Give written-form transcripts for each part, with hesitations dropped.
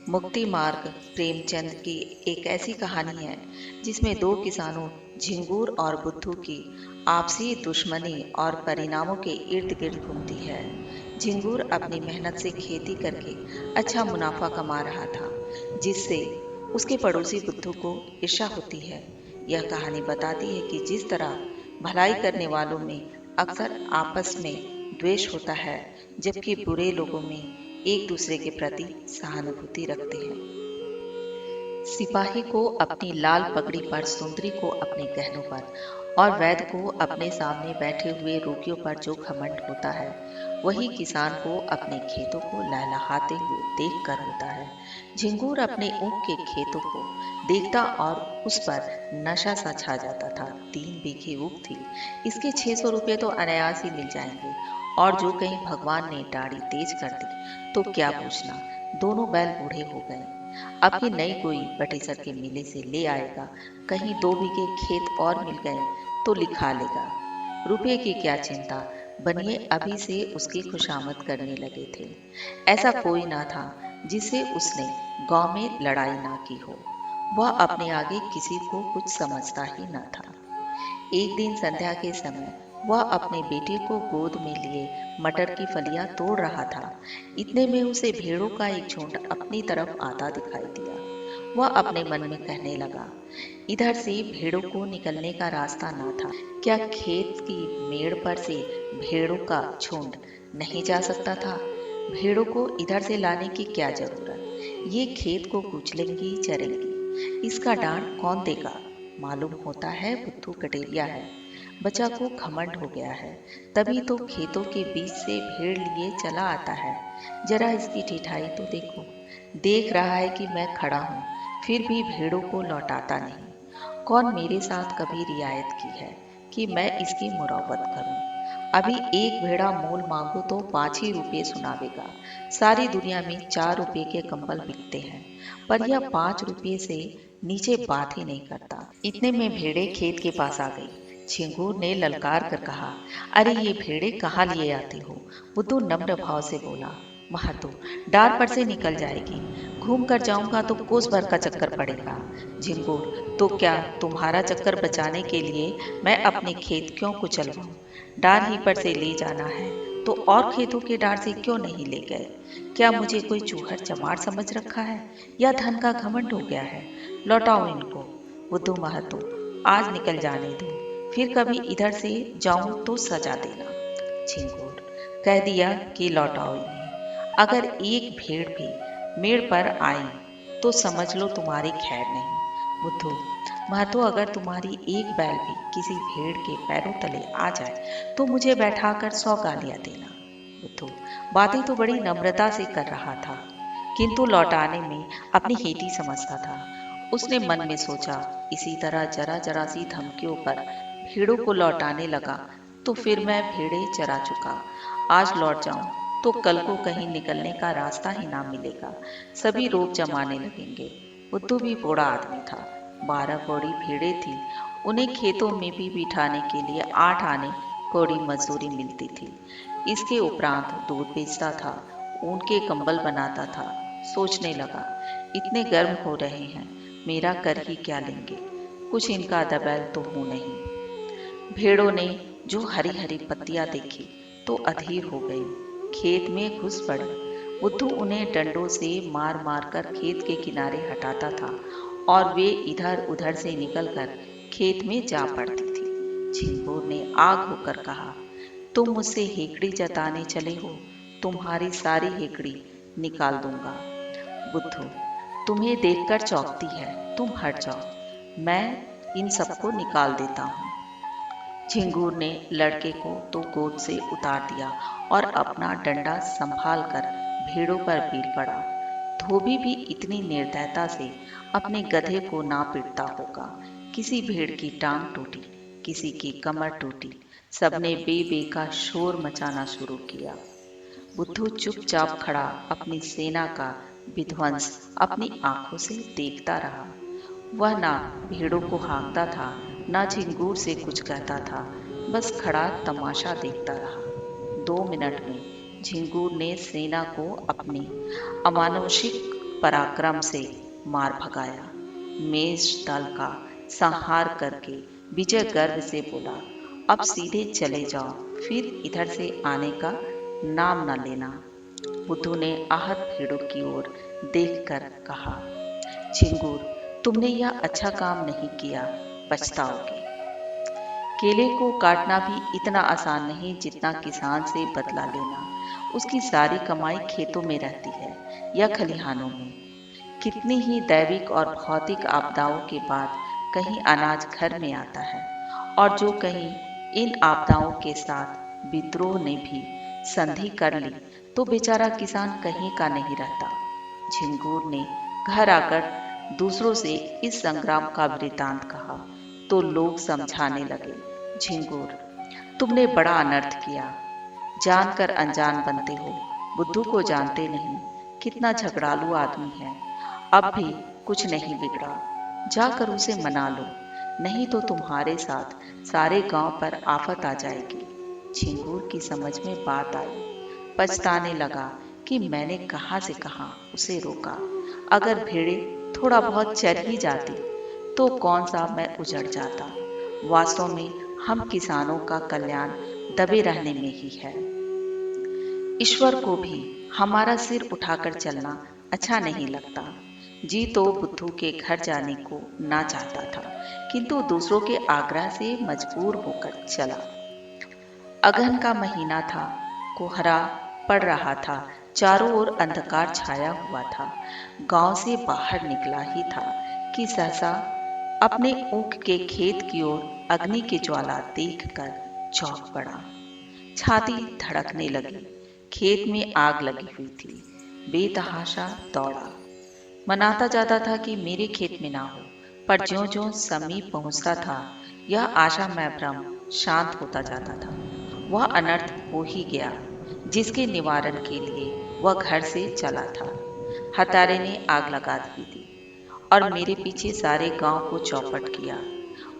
मुक्ति मार्ग प्रेमचंद की एक ऐसी कहानी है जिसमें दो किसानों झिंगूर और बुद्धू की आपसी दुश्मनी और परिणामों के इर्द गिर्द घूमती है। झिंगूर अपनी मेहनत से खेती करके अच्छा मुनाफा कमा रहा था, जिससे उसके पड़ोसी बुद्धू को ईर्ष्या होती है। यह कहानी बताती है कि जिस तरह भलाई करने वालों में अक्सर आपस में द्वेष होता है, जबकि बुरे लोगों में एक दूसरे के प्रति सहानुभूति रखते हैं। सिपाही को अपनी लाल पगड़ी पर, सुंदरी को अपने गहनों पर और वैद्य को अपने सामने बैठे हुए रोगियों पर जो घमंड होता है, वही किसान को अपने खेतों को लहलहाते हुए देखकर होता है। झिंगूर अपने ऊख के खेतों को देखता और उस पर नशा सा छा जाता था। 3 बीघे ऊख थी, इसके 600 रुपये तो अनायास ही मिल जाएंगे, और जो कहीं भगवान ने दाढ़ी तेज कर दी तो क्या पूछना। दोनों बैल बूढ़े हो गए। अब की नई कोई बटेसर के मेले से ले आएगा, कहीं 2 बीघे खेत और मिल गए तो लिखा लेगा। रुपये की क्या चिंता, बनिए अभी से उसकी खुशामद करने लगे थे। ऐसा कोई ना था जिससे उसने गांव में लड़ाई ना की हो। वह अपने आगे किसी को कुछ समझता ही न था। एक दिन संध्या के समय वह अपने बेटे को गोद में लिए मटर की फलियां तोड़ रहा था। इतने में उसे भेड़ों का एक झुंड अपनी तरफ आता दिखाई दिया। वह अपने मन में कहने लगा, इधर से भेड़ों को निकलने का रास्ता ना था क्या? खेत की मेड़ पर से भेड़ों का झुंड नहीं जा सकता था? भेड़ों को इधर से लाने की क्या जरूरत? ये खेत को कुचलेंगी, चरेंगी, इसका डांट कौन देगा? मालूम होता है बुद्धू कटेरिया है। बच्चा को घमंड हो गया है, तभी तो खेतों के बीच से भेड़ लिए चला आता है। जरा इसकी ठिठाई तो देखो। देख रहा है कि मैं खड़ा हूँ, फिर भी भेड़ों को लौटाता नहीं। कौन मेरे साथ कभी रियायत की है कि मैं इसकी मुरव्वत करूं? अभी एक भेड़ा मोल मांगो तो 5 ही रुपये सुनावेगा। सारी दुनिया में 4 रुपये के कंबल बिकते हैं, पर यह 5 रुपये से नीचे बात ही नहीं करता। इतने में भेड़े खेत के पास आ गई। झिंगूर ने ललकार कर कहा, अरे ये भेड़े कहाँ लिए आते हो? बुद्धू नम्र भाव से बोला, महतो, डार पर से निकल जाएगी, घूम कर जाऊंगा तो कोस भर का चक्कर पड़ेगा। झिंगूर, तो क्या तुम्हारा चक्कर बचाने के लिए मैं अपने खेत क्यों कुचलवाऊं? डार ही पर से ले जाना है तो और खेतों के डार से क्यों नहीं ले गए? क्या मुझे कोई चूहर चमार समझ रखा है, या धन का घमंड हो गया है? लौटाओ इनको। बुद्धू महतो, आज निकल जाने दो, फिर कभी इधर से जाऊं तो सजा देना। झिंगुर, कह दिया कि लौटाओ इन्हें। अगर एक भेड़ भी मेड़ पर आई तो समझ लो तुम्हारी खैर नहीं। बुद्धू महतो, अगर तुम्हारी एक बैल भी किसी भेड़ के पैरों तले आ जाए तो मुझे बैठाकर 100 गालियां देना। बुद्धू, बातें तो बड़ी नम्रता से कर रहा था, किंतु लौटाने में अपनी हेती समझता था। उसने मन में सोचा, इसी तरह जरा जरा सी धमकियों पर भेड़ों को लौटाने लगा तो फिर मैं भेड़े चरा चुका। आज लौट जाऊं तो कल को कहीं निकलने का रास्ता ही ना मिलेगा। सभी रोक जमाने लगेंगे। बुद्धू भी बूढ़ा आदमी था। 12 कौड़ी भेड़े थी। उन्हें खेतों में भी बिठाने के लिए 8 आने कौड़ी मजदूरी मिलती थी। इसके उपरांत दूध बेचता था, ऊन के कंबल बनाता था। सोचने लगा, इतने गर्म हो रहे हैं, मेरा कर ही क्या लेंगे? कुछ इनका दबैल तो हूं नहीं। भेड़ों ने जो हरी हरी पत्तियां देखी तो अधीर हो गई, खेत में घुस पड़ी। बुद्धू उन्हें डंडों से मार मार कर खेत के किनारे हटाता था और वे इधर उधर से निकलकर खेत में जा पड़ती थी। झिंगूर ने आग होकर कहा, तुम मुझसे हेकड़ी जताने चले हो, तुम्हारी सारी हेकड़ी निकाल दूंगा। बुद्धू, तुम्हें देखकर चौंकती है, तुम हट जाओ, मैं इन सबको निकाल देता हूँ। झिंगूर ने लड़के को तो गोद से उतार दिया और अपना डंडा संभाल कर भेड़ों पर पीट पड़ा। धोबी भी इतनी निर्दयता से अपने गधे को ना पीटता होगा। किसी भेड़ की टांग टूटी, किसी की कमर टूटी, सबने बे का शोर मचाना शुरू किया। बुद्धू चुपचाप खड़ा अपनी सेना का विध्वंस अपनी आंखों से देखता रहा। वह ना भेड़ों को हाँकता था, ना झिंगूर से कुछ कहता था, बस खड़ा तमाशा देखता रहा। 2 मिनट में झिंगूर ने सेना को अपनी अमानुषिक पराक्रम से मार भगाया। मेष दल का संहार करके विजय गर्व से बोला, अब सीधे चले जाओ, फिर इधर से आने का नाम न लेना। बुद्धू ने आहत भेड़ों की ओर देखकर कहा, झिंगूर, तुमने यह अच्छा काम नहीं किया, पछताओगे। केले को काटना भी इतना आसान नहीं जितना किसान से बदला लेना। उसकी सारी कमाई खेतों में रहती है या खलिहानों में। कितनी ही दैविक और भौतिक आपदाओं के बाद कहीं अनाज घर में आता है, और जो कहीं इन आपदाओं के साथ विद्रोह ने भी संधि कर ली तो बेचारा किसान कहीं का नहीं रहता। झिंगूर ने घर आकर दूसरों से इस संग्राम का वृतांत कहा तो लोग समझाने लगे, झिंगूर, तुमने बड़ा अनर्थ किया, जानकर अनजान बनते हो, बुद्धू को जानते नहीं, कितना झगड़ालू आदमी है, अब भी कुछ नहीं बिगड़ा, जाकर उसे मना लो, नहीं तो तुम्हारे साथ सारे गांव पर आफत आ जाएगी। झिंगूर की समझ में बात आई, पछताने लगा कि मैंने कहां से कहां उसे रोका। अगर भेड़ें थोड़ा बहुत चर ही जाती तो कौन सा मैं उजड़ जाता। वास्तव में हम किसानों का कल्याण दबे रहने में ही है। ईश्वर को भी हमारा सिर उठाकर चलना अच्छा नहीं लगता। जी तो बुद्धू के घर जाने को ना चाहता था, किंतु दूसरों के आग्रह से मजबूर होकर चला। अगहन का महीना था, कोहरा पड़ रहा था, चारों ओर अंधकार छाया हुआ था। गांव से बाहर निकला ही था कि सहसा अपने ऊख के खेत की ओर अग्नि की ज्वाला देखकर चौंक पड़ा। छाती धड़कने लगी। खेत में आग लगी हुई थी। बेतहाशा दौड़ा, मनाता जाता था कि मेरे खेत में ना हो, पर ज्यों-ज्यों समीप पहुंचता था, यह आशा में भ्रम शांत होता जाता था। वह अनर्थ हो ही गया जिसके निवारण के लिए वह घर से चला था। हत्यारे ने आग लगा दी थी और मेरे पीछे सारे गांव को चौपट किया।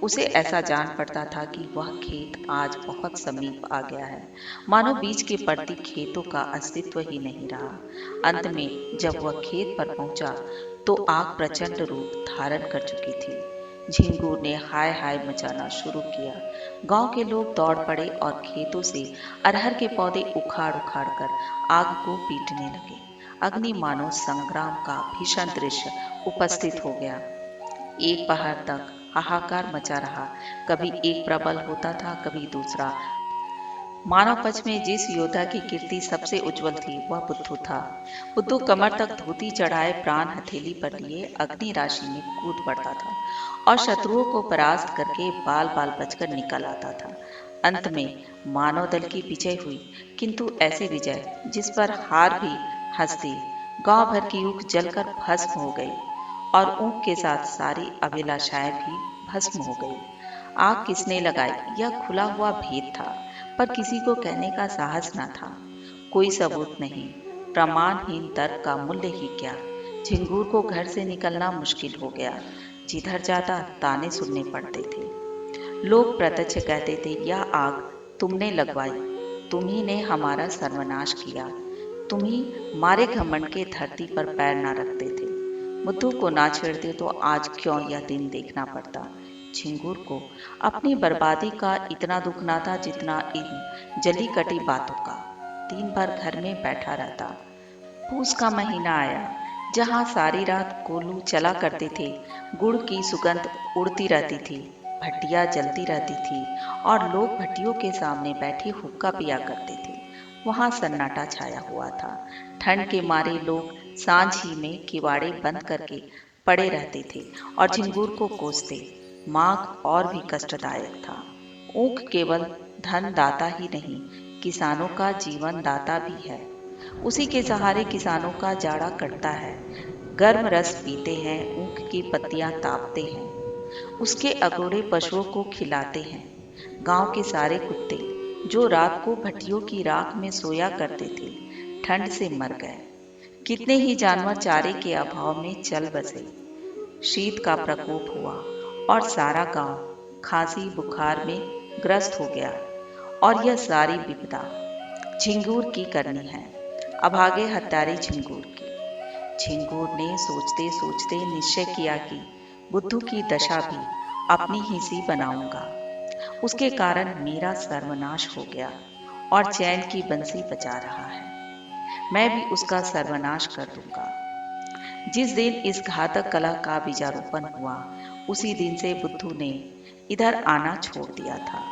उसे ऐसा जान पड़ता था कि वह खेत आज बहुत समीप आ गया है, मानो बीच के पड़ती खेतों का अस्तित्व ही नहीं रहा। अंत में जब वह खेत पर पहुंचा तो आग प्रचंड रूप धारण कर चुकी थी। झिंगूर ने हाय हाय मचाना शुरू किया। गांव के लोग दौड़ पड़े और खेतों से अरहर के पौधे उखाड़ उखाड़ कर आग को पीटने लगे। अग्नि मानो संग्राम का भीषण दृश्य उपस्थित हो गया। एक पहर तक हाहाकार मचा रहा। कभी एक प्रबल होता था, कभी दूसरा। मानव पक्ष में जिस योद्धा की कीर्ति सबसे उज्जवल थी वह बुद्धू था। बुद्धू कमर तक धोती चढ़ाए प्राण हथेली पर लिए अग्नि राशि में कूद पड़ता था और शत्रुओं को परास्त करके बाल बाल बचकर निकल आता था। अंत में मानव दल की विजय हुई, किंतु ऐसी विजय जिस पर हार भी हंसती। गांव भर की ऊख जलकर भस्म हो गई और ऊख के साथ सारी अभिलाषाएं भी भस्म हो गई। आग किसने लगाई यह खुला हुआ भेद था, पर किसी को कहने का साहस न था। कोई सबूत नहीं, प्रमाणहीन तर्क का मूल्य ही क्या। झिंगूर को घर से निकलना मुश्किल हो गया। जिधर जाता ताने सुनने पड़ते थे। लोग प्रत्यक्ष कहते थे, यह आग तुमने लगवाई, तुम्ही ने हमारा सर्वनाश किया, तुम्ही मारे घमंड के धरती पर पैर न रखते थे। बुद्धू को ना छेड़ते तो आज क्यों यह दिन देखना पड़ता। झिंगूर को अपनी बर्बादी का इतना दुख ना था जितना इन जली कटी बातों का। दिन भर घर में बैठा रहता। पूस का महीना आया, जहाँ सारी रात कोल्हू चला करते थे। गुड़ की सुगंध उड़ती रहती थी, भट्टियां जलती रहती थी और लोग भट्टियों के सामने बैठे हुक्का पिया करते थे। वहां सन्नाटा छाया हुआ था। ठंड के मारे लोग सांझ ही में किवाड़े बंद करके पड़े रहते थे और झिंगूर को कोसते। माघ और भी कष्टदायक था। ऊख केवल धन दाता ही नहीं, किसानों का जीवन दाता भी है। उसी के सहारे किसानों का जाड़ा कटता है। गर्म रस पीते हैं, ऊख की पत्तियां तापते हैं, उसके अगोड़े पशुओं को खिलाते हैं। गांव के सारे कुत्ते जो रात को भट्टियों की राख में सोया करते थे, ठंड से मर गए। कितने ही जानवर चारे के अभाव में चल बसे। शीत का प्रकोप हुआ और सारा गांव खांसी बुखार में ग्रस्त हो गया। और यह सारी विपदा झिंगूर की करनी है, अभागे हत्यारे झिंगूर की। झिंगूर ने सोचते सोचते निश्चय किया कि बुद्धू की दशा भी अपनी ही सी बनाऊंगा। उसके कारण मेरा सर्वनाश हो गया और चैन की बंसी बजा रहा है। मैं भी उसका सर्वनाश कर दूंगा। जिस दिन इस घातक कला का बीजारोपण हुआ, उसी दिन से बुद्धू ने इधर आना छोड़ दिया था।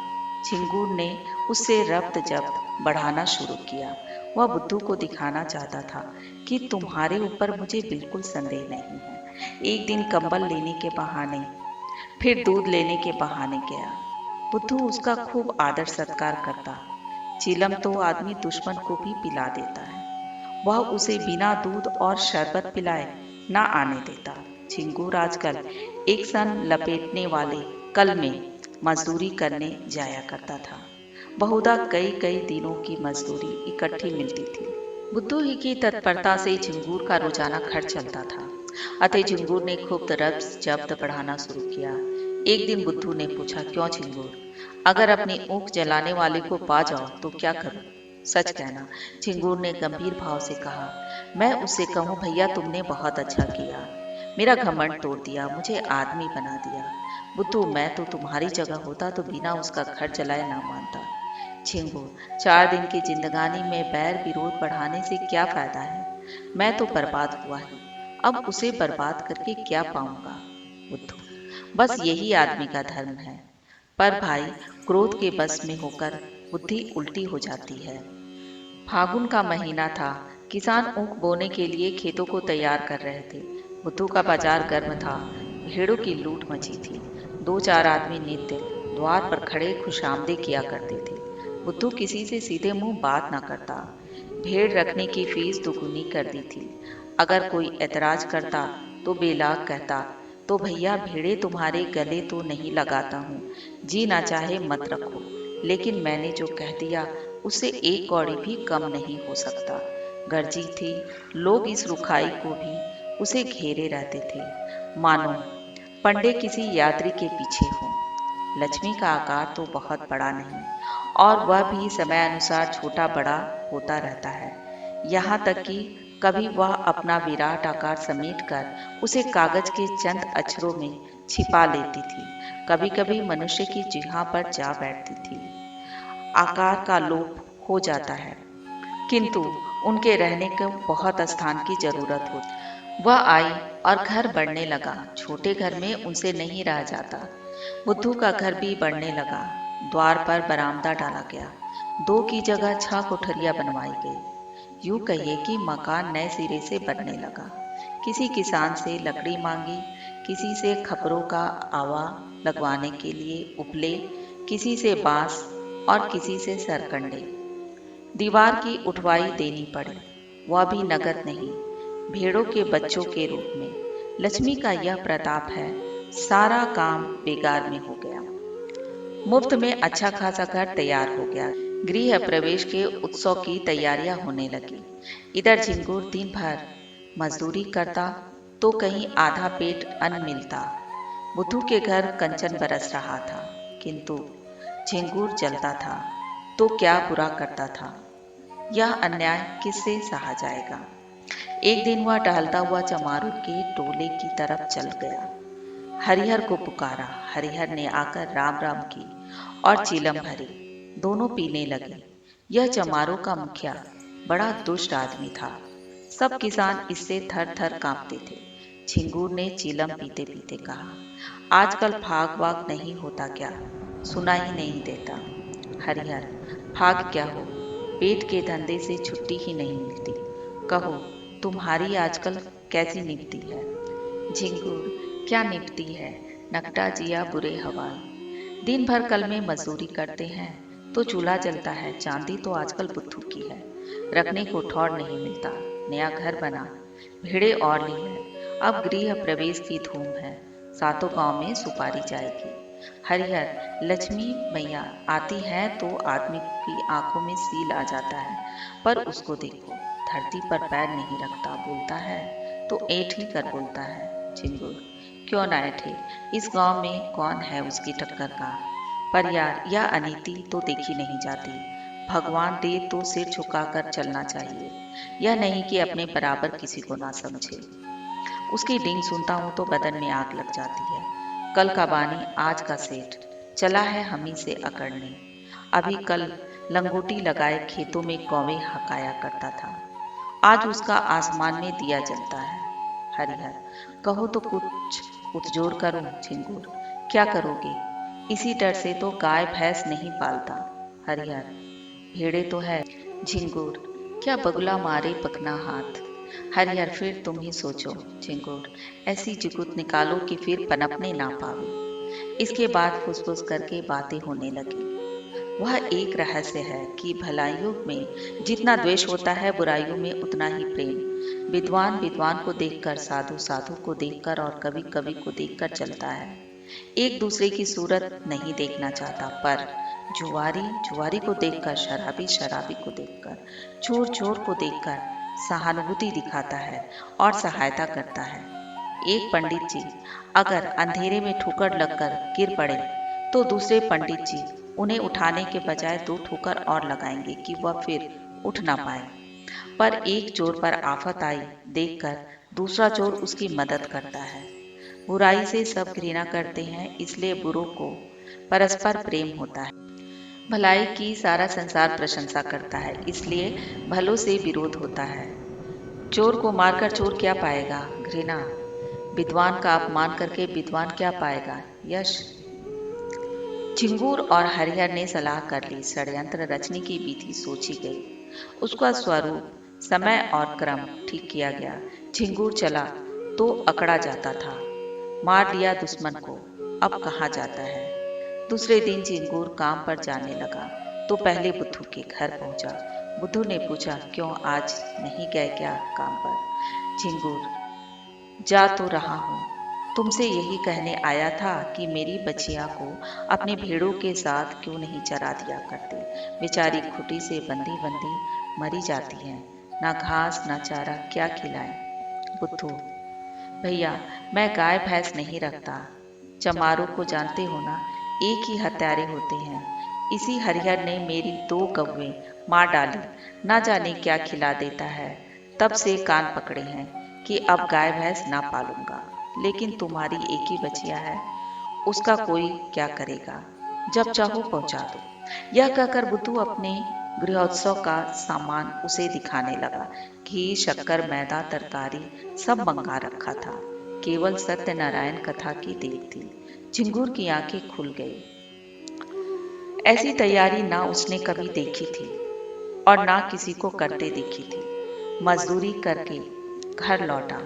झिंगूर ने उससे रफ्त जब्त बढ़ाना शुरू किया। वह बुद्धू को दिखाना चाहता था कि तुम्हारे ऊपर मुझे बिल्कुल संदेह नहीं है। एक दिन कंबल लेने के बहाने, फिर दूध लेने के बहाने गया। बुद्धू उसका खूब आदर सत्कार करता। चिलम तो आदमी दुश्मन को भी पिला देता है, वह उसे बिना दूध और शरबत पिलाए ना आने देता। झिंगूर आजकल एक सन लपेटने वाले कल में मजदूरी करने जाया करता था। बहुधा कई कई दिनों की मजदूरी इकट्ठी मिलती थी। बुद्धू ही की तत्परता से झिंगूर का रोजाना खर्च चलता था। अतः झिंगूर ने खूब रब्त जब्त बढ़ाना शुरू किया। एक दिन बुद्धू ने पूछा, क्यों झिंगूर, अगर अपनी ऊख जलाने वाले को पा जाओ तो क्या करूं? सच कहना, झिंगूर ने गंभीर भाव से कहा। मैं उससे कहूं, भैया तुमने बहुत अच्छा किया, मेरा घमंड तोड़ दिया, मुझे आदमी बना दिया। बुद्धू, मैं तो तुम्हारी जगह होता तो बिना उसका घर जलाए ना मानता। झिंगूर, 4 दिन की जिंदगानी में बैर विरोध बढ़ाने से क्या फायदा है? मैं तो बर्बाद हुआ ही, अब उसे बर्बाद करके क्या पाऊंगा? बुद्धू, बस यही आदमी का धर्म है। पर भाई, क्रोध के बस में होकर बुद्धि उल्टी हो जाती है। फागुन का महीना था। किसान ऊख बोने के लिए खेतों को तैयार कर रहे थे। बुद्धू का बाजार गर्म था। भेड़ों की लूट मची थी। 2-4 आदमी नित्य द्वार पर खड़े खुशामदी किया करते थे। बुद्धू किसी से सीधे मुंह बात ना करता। भेड़ रखने की फीस दुगुनी कर दी थी। अगर कोई ऐतराज करता तो बेलाग कहता, तो भैया भेड़े तुम्हारे गले तो नहीं लगाता हूँ, जी ना चाहे मत रखो, लेकिन मैंने जो कह दिया उससे एक कौड़ी भी कम नहीं हो सकता। गर्जी थी। लोग इस रुखाई को भी उसे घेरे रहते थे, मानो पंडे किसी यात्री के पीछे हों। लक्ष्मी का आकार तो बहुत बड़ा नहीं, और वह भी समय अनुसार छोटा बड़ा होता रहता है। यहाँ तक कि कभी वह अपना विराट आकार समेट कर उसे कागज के चंद अक्षरों में छिपा लेती थी। कभी कभी मनुष्य की जिह्वा पर जा बैठती थी। आकार का लोप हो जाता है, किंतु उनके रहने को बहुत स्थान की जरूरत होती। वह आई और घर बढ़ने लगा। छोटे घर में उनसे नहीं रहा जाता। बुद्धू का घर भी बढ़ने लगा। द्वार पर बरामदा डाला गया। 2 की जगह 6 कोठरियां बनवाई गई। यूं कहिए कि मकान नए सिरे से बनने लगा। किसी किसान से लकड़ी मांगी, किसी से खपरों का आवा लगवाने के लिए उपले, किसी से बांस और किसी से सरकंडे। दीवार की उठवाई देनी पड़ी, वह भी नगद नहीं, भेड़ों के बच्चों के रूप में। लक्ष्मी का यह प्रताप है, सारा काम बेकार में हो गया। मुफ्त में अच्छा खासा घर तैयार हो गया। गृह प्रवेश के उत्सव की तैयारियां होने लगी। इधर झिंगूर दिन भर मजदूरी करता तो कहीं आधा पेट अन्न मिलता। बुद्धू के घर कंचन बरस रहा था, किंतु झिंगूर जलता था तो क्या बुरा करता था। यह अन्याय किससे सहा जाएगा। एक दिन वह टहलता हुआ चमारों के टोले की तरफ चल गया। हरिहर को पुकारा। हरिहर ने आकर राम राम की और चीलम भरी। दोनों पीने लगे। यह चमारों का मुखिया बड़ा दुष्ट आदमी था। सब किसान इससे थर थर कांपते थे। झिंगूर ने चीलम पीते पीते कहा, आजकल फाग वाग नहीं होता क्या? सुना ही नहीं देता। हरिहर, फाग क्या हो, पेट के धंधे से छुट्टी ही नहीं मिलती। कहो, तुम्हारी आजकल कैसी निपटी है? झिंगूर, क्या निपटी है, नकटा जिया बुरे हवाल। दिन भर कल में मजदूरी करते हैं तो चूल्हा जलता है। चांदी तो आजकल बुद्धू की है, रखने को ठौर नहीं मिलता। नया घर बना, भेड़े और ली है। अब गृह प्रवेश की धूम है। सातों गांव में सुपारी जाएगी। हरिहर, लक्ष्मी मैया आती है तो आदमी की आंखों में सील आ जाता है, पर उसको देखो, धरती पर पैर नहीं रखता, बोलता है तो ऐंठ ही कर बोलता है। झिंगुर, क्यों ना ऐंठे, इस गांव में कौन है उसकी टक्कर का? पर यार, यह अनीति तो देखी नहीं जाती। भगवान दे तो सिर झुकाकर चलना चाहिए, यह नहीं कि अपने बराबर किसी को ना समझे। उसकी डींग सुनता हूँ तो बदन में आग लग जाती है। कल का बानी आज का सेठ चला है हमी से अकड़ने। अभी कल लंगोटी लगाए खेतों में कौवे हकाया करता था, आज उसका आसमान में दिया जलता है। हरिहर, कहो तो कुछ उपजोर करूं झिंगुर, क्या करोगे? इसी डर से तो गाय भैंस नहीं पालता। हरिहर, भेड़े तो है। झिंगुर, क्या बगुला मारे पकना हाथ। हरिहर, फिर तुम ही सोचो। झिंगुर, ऐसी जुगुत निकालो कि फिर पनपने ना पावे। इसके बाद फुसफुस करके बातें होने लगी। वह एक रहस्य है कि भलाइयों में जितना द्वेष होता है, बुराइयों में उतना ही प्रेम। विद्वान विद्वान को देखकर, साधु साधु को देखकर और कवि कवि को देखकर चलता है। एक दूसरे की सूरत नहीं देखना चाहता, पर जुआरी जुआरी को देखकर, शराबी शराबी को देखकर, चोर चोर को देखकर सहानुभूति दिखाता है और सहायता करता है। एक पंडित जी अगर अंधेरे में ठोकर लगकर गिर पड़े तो दूसरे पंडित जी उन्हें उठाने के बजाय 2 ठोकर और लगाएंगे कि वह फिर उठ ना पाए। पर एक चोर पर आफत आई देखकर दूसरा चोर उसकी मदद करता है। बुराई से सब घृणा करते हैं, इसलिए बुरों को परस्पर प्रेम होता है। भलाई की सारा संसार प्रशंसा करता है, इसलिए भलों से विरोध होता है। चोर को मारकर चोर क्या पाएगा? घृणा। विद्वान का अपमान करके विद्वान क्या पाएगा? यश। झिंगूर और हरिहर ने सलाह कर ली। षड्यंत्र रचने की विधि सोची गई, उसका स्वरूप, समय और क्रम ठीक किया गया। झिंगूर चला तो अकड़ा जाता था, मार लिया दुश्मन को, अब कहाँ जाता है। दूसरे दिन झिंगूर काम पर जाने लगा तो पहले बुद्धू के घर पहुंचा। बुद्धू ने पूछा, क्यों आज नहीं गए क्या काम पर? झिंगूर, जा तो रहा हूँ, तुमसे यही कहने आया था कि मेरी बच्चियां को अपने भेड़ों के साथ क्यों नहीं चरा दिया करते। बेचारी खुटी से बंधी बंधी मरी जाती हैं, ना घास ना चारा, क्या खिलाएं। बुद्धू, भैया, मैं गाय भैंस नहीं रखता, चमारों को जानते हो ना, एक ही हत्यारे होते हैं। इसी हरिहर ने मेरी 2 गौवें मार डाली, ना जाने क्या खिला देता है। तब से कान पकड़े हैं कि अब गाय भैंस ना पालूंगा। लेकिन तुम्हारी एक ही बचिया है, उसका कोई क्या करेगा? जब चाहो पहुंचा दो। यह कहकर बुद्धू अपने गृहोत्सव का सामान उसे दिखाने लगा। घी, शक्कर, मैदा, तरकारी सब मंगा रखा था। केवल सत्यनारायण कथा की देर थी। झिंगूर की आंखें खुल गई। ऐसी तैयारी ना उसने कभी देखी थी और ना किसी को करते देखी थी। मजदूरी करके घर लौटा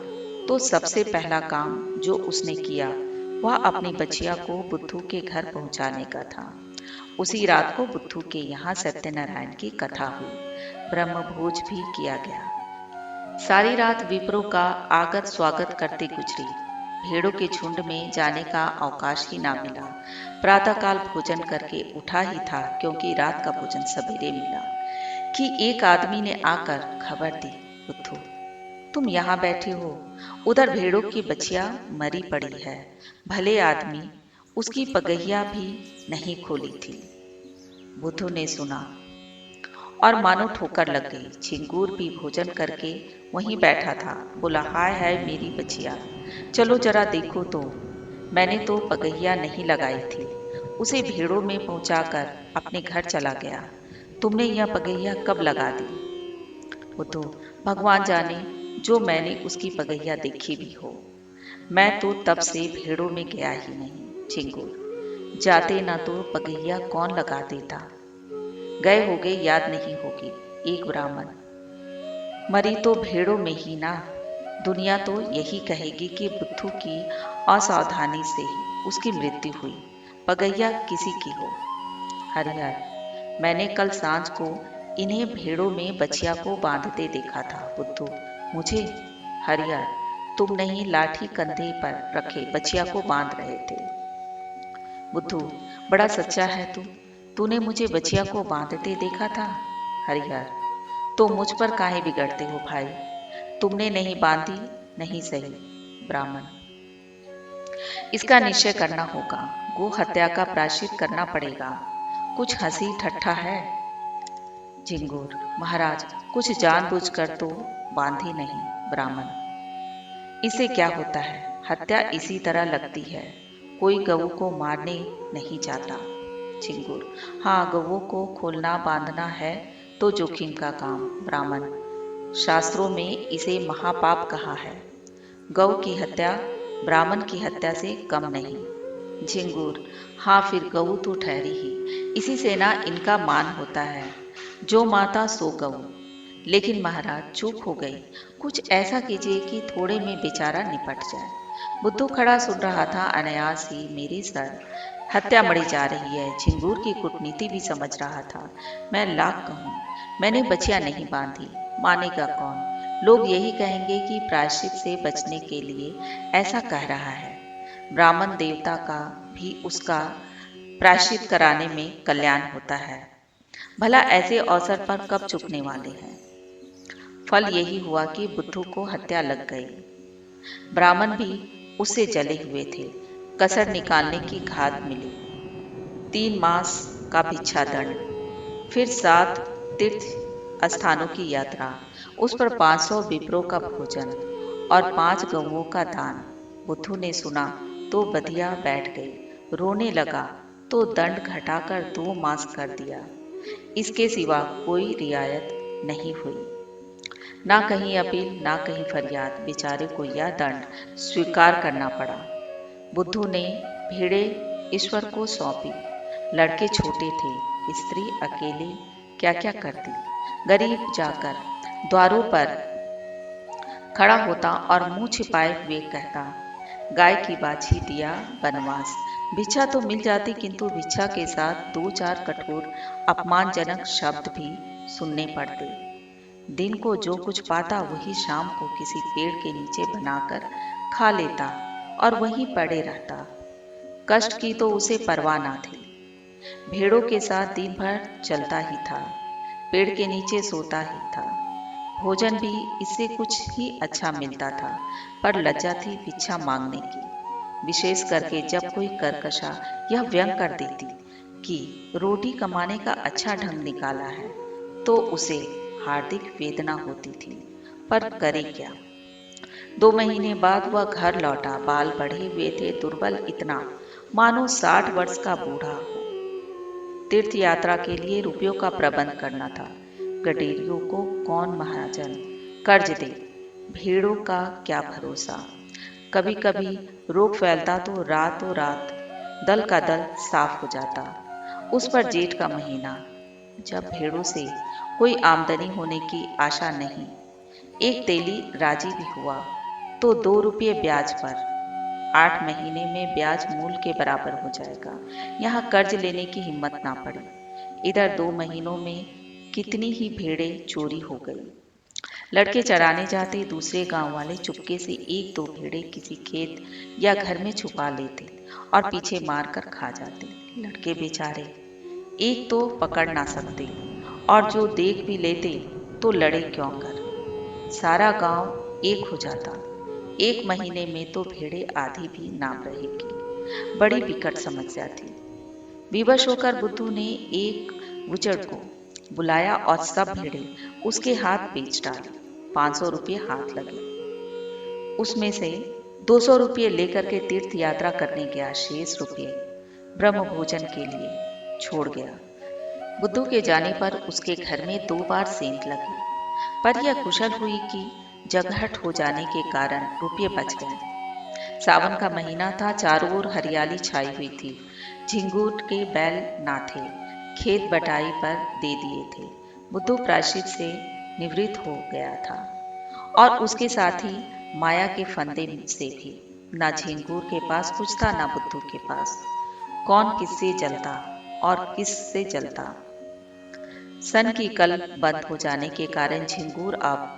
तो सबसे पहला काम जो उसने किया वह अपनी बचिया को बुद्धू के घर पहुंचाने का था। उसी रात को बुद्धू के यहाँ सत्यनारायण की कथा हुई, ब्रह्म भोज भी किया गया। सारी रात विप्रों का आगत स्वागत करते गुजरी। भेड़ों के झुंड में जाने का अवकाश ही ना मिला। प्रातःकाल भोजन करके उठा ही था, क्योंकि रात का भोजन सवेरे मिला, कि एक आदमी ने आकर खबर दी, बुद्धू, तुम यहाँ बैठे हो, उधर भेड़ों की बछिया मरी पड़ी है। भले आदमी, उसकी पगहिया भी नहीं खोली थी। बुद्धू ने सुना और मानो ठोकर लग गई। झिंगूर भी भोजन करके वहीं बैठा था। बोला, हाय हाय मेरी बचिया, चलो जरा देखो तो, मैंने तो पगहिया नहीं लगाई थी, उसे भेड़ों में पहुंचाकर अपने घर चला गया। तुमने यह पगहिया कब लगा दी? बुद्धू, भगवान जाने, जो मैंने उसकी पगहिया देखी भी हो, मैं तो तब से भेड़ों में गया ही नहीं। झिंगूर, जाते ना तो पगहिया कौन लगा देता? गए होगे, याद नहीं होगी। एक ब्राह्मण, मरी तो भेड़ों में ही ना। दुनिया तो यही कहेगी कि बुद्धू की असावधानी से ही उसकी मृत्यु हुई, पगहिया किसी की हो। हरिहर, मैंने कल सांझ को इन्हें भेड़ों में बछिया को बांधते देखा था। बुद्धू, मुझे? हरिहर, तुम नहीं, लाठी कंधे पर रखे बछिया को बांध रहे थे। बुद्धू, बड़ा सच्चा है तू, तूने मुझे बछिया को बांधते देखा था? हरिहर, तो मुझ पर काहे बिगड़ते हो भाई, तुमने नहीं बांधी, नहीं सही। ब्राह्मण, इसका निश्चय करना होगा, गो हत्या का प्रायश्चित करना पड़ेगा। कुछ हंसी ठट्ठा है? झिंगुर, महाराज कुछ जानबूझकर तो बांधी नहीं। ब्राह्मण, इससे क्या होता है? हत्या इसी तरह लगती है, कोई गऊ को मारने नहीं जाता। झिंगुर, हाँ, गऊ को खोलना बांधना है तो जोखिम का काम। ब्राह्मण, शास्त्रों में इसे महापाप कहा है। गऊ की हत्या ब्राह्मण की हत्या से कम नहीं। झिंगुर, हाँ, फिर गऊ तो ठहरी ही, इसी से ना इनका मान होता है, जो माता सो गऊ। लेकिन महाराज चूक हो गई, कुछ ऐसा कीजिए कि थोड़े में बेचारा निपट जाए। बुद्धू खड़ा सुन रहा था। अनायास ही मेरी सर हत्या मरी जा रही है। झिंगूर की कूटनीति भी समझ रहा था। मैं लाख कहूँ, मैंने बचिया नहीं बांधी, मानेगा कौन? लोग यही कहेंगे कि प्रायश्चित से बचने के लिए ऐसा कह रहा है। ब्राह्मण देवता का भी उसका प्रायश्चित कराने में कल्याण होता है। भला ऐसे अवसर पर कब चुकने वाले हैं? फल यही हुआ कि बुद्धू को हत्या लग गई। ब्राह्मण भी उससे जले हुए थे। कसर निकालने की घात मिली। 3 मास का भिक्षा दंड, फिर 7 तीर्थ स्थानों की यात्रा, उस पर 500 विप्रों का भोजन और 5 गऊओं का दान। बुद्धू ने सुना तो बधिया बैठ गई, रोने लगा तो दंड घटाकर 2 मास कर दिया। इसके सिवा कोई रियायत नहीं हुई। ना कहीं अपील, ना कहीं फरियाद, बेचारे को यह दंड स्वीकार करना पड़ा। बुद्धू ने भेड़ें ईश्वर को सौंपी। लड़के छोटे थे, स्त्री अकेले क्या क्या करती। गरीब जाकर द्वारों पर खड़ा होता और मुंह छिपाए हुए कहता, गाय की बाछी दिया बनवास। भिक्षा तो मिल जाती, किंतु भिक्षा के साथ 2-4 कठोर अपमानजनक शब्द भी सुनने पड़ते। दिन को जो कुछ पाता वही शाम को किसी पेड़ के नीचे बनाकर खा लेता और वहीं पड़े रहता। कष्ट की तो उसे परवाह ना थी। भेड़ों के साथ दिन भर चलता ही था, पेड़ के नीचे सोता ही था। भोजन भी इससे कुछ ही अच्छा मिलता था, पर लज्जा थी भिक्षा मांगने की, विशेष करके जब कोई कर्कशा यह व्यंग कर देती कि रोटी कमाने का अच्छा ढंग निकाला है, तो उसे हार्दिक वेदना होती थी। पर करे क्या? 2 महीने बाद वह घर लौटा। बाल बढ़े हुए थे, दुर्बल इतना मानो 60 वर्ष का बूढ़ा हो। तीर्थ यात्रा के लिए रुपयों का प्रबंध करना था। गडेरियों को कौन महाजन कर्ज दे? भेड़ों का क्या भरोसा? कभी कभी रोग फैलता तो रातों रात दल का दल साफ हो जाता। उस पर जेठ का महीना, जब भेड़ों से कोई आमदनी होने की आशा नहीं, एक तेली राजी भी हुआ तो 2 रुपये ब्याज पर। 8 महीने में ब्याज मूल के बराबर हो जाएगा। यहाँ कर्ज लेने की हिम्मत ना पड़ी। इधर 2 महीनों में कितनी ही भेड़ें चोरी हो गई। लड़के चराने जाते, दूसरे गांव वाले चुपके से 1-2 भेड़ें किसी खेत या घर में छुपा लेते और पीछे मारकर खा जाते। लड़के बेचारे एक तो पकड़ ना सकते, और जो देख भी लेते तो लड़े क्यों कर। सारा गांव एक हो जाता। 1 महीने में तो भेड़ें आधी भी ना रहेगी। बड़ी विकट समस्या थी। विवश होकर बुद्धू ने एक बुचड़ को बुलाया और सब भेड़ें उसके हाथ बेच डाली। 500 रुपये हाथ लगे। उसमें से 200 रुपये लेकर के तीर्थ यात्रा करने गया। शेष रुपये ब्रह्म भोजन के लिए छोड़ गया। बुद्धू के जाने पर उसके घर में 2 बार सेंध लगी, पर यह कुशल हुई कि जगहट हो जाने के कारण रुपये बच गए। सावन का महीना था, चारों ओर हरियाली छाई हुई थी। झिंगूर के बैल ना थे, खेत बटाई पर दे दिए थे। बुद्धू प्रायश्चित से निवृत्त हो गया था, और उसके साथ ही माया के फंदे से भी। ना झिंगूर के पास कुछ था, ना बुद्धू के पास। कौन किससे जलता और किससे जलता? सन की कल बंद हो जाने के कारण झिंगूर अब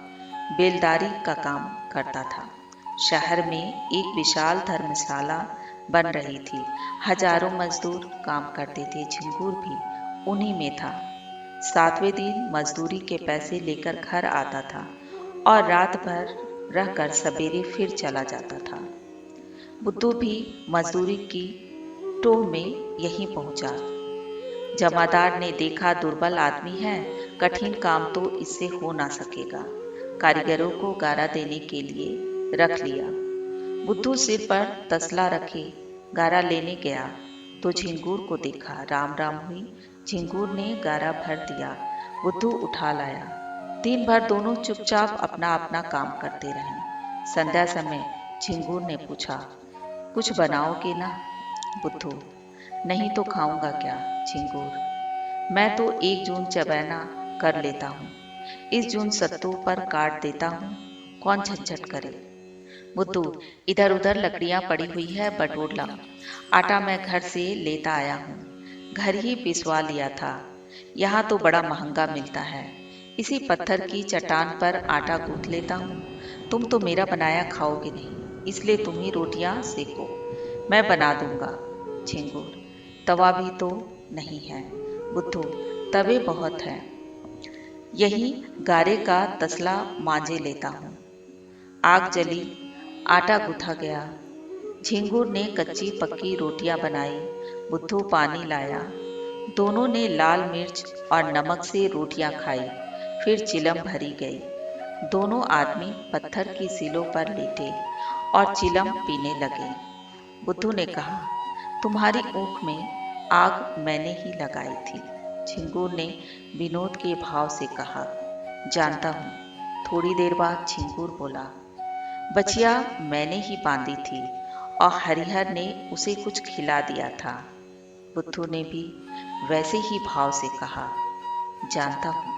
बेलदारी का काम करता था। शहर में एक विशाल धर्मशाला बन रही थी। हजारों मजदूर काम करते थे, झिंगूर भी उन्हीं में था। 7वें दिन मजदूरी के पैसे लेकर घर आता था और रात भर रहकर सवेरे फिर चला जाता था। बुद्धू भी मजदूरी की टोह में यहीं पहुंचा। जमादार ने देखा दुर्बल आदमी है, कठिन काम तो इससे हो ना सकेगा। कारीगरों को गारा देने के लिए रख लिया। बुद्धू सिर पर तसला रखे गारा लेने गया तो झिंगूर को देखा। राम राम हुई। झिंगूर ने गारा भर दिया, बुद्धू उठा लाया। दिन भर दोनों चुपचाप अपना अपना काम करते रहे। संध्या समय झिंगूर ने पूछा, कुछ बनाओगे ना? बुद्धू, नहीं तो खाऊंगा क्या? झिंगूर, मैं तो एक जून चबैना कर लेता हूँ, इस जून सत्तू पर काट देता हूँ, कौन झंझट करे? बुद्धू, इधर उधर लकड़ियां पड़ी हुई है, बटोर ला। आटा मैं घर से लेता आया हूँ, घर ही पिसवा लिया था, यहाँ तो बड़ा महंगा मिलता है। इसी पत्थर की चट्टान पर आटा गूंथ लेता हूँ। तुम तो मेरा बनाया खाओगे नहीं, इसलिए तुम ही रोटियां सेको, मैं बना दूंगा। झिंगूर, तवा भी तो नहीं है। बुद्धू, तवे बहुत है, यही गारे का तसला मांझे लेता हूँ। आग जली, आटा गूथा गया। झिंगूर ने कच्ची पक्की रोटियां बनाई, बुद्धू पानी लाया। दोनों ने लाल मिर्च और नमक से रोटियां खाई, फिर चिलम भरी गई। दोनों आदमी पत्थर की सीलों पर लेटे और चिलम पीने लगे। बुद्धू ने कहा, तुम्हारी ऊख में आग मैंने ही लगाई थी। झिंगूर ने विनोद के भाव से कहा, जानता हूँ। थोड़ी देर बाद झिंगूर बोला, बचिया मैंने ही बांधी थी और हरिहर ने उसे कुछ खिला दिया था। बुद्धू ने भी वैसे ही भाव से कहा, जानता हूँ।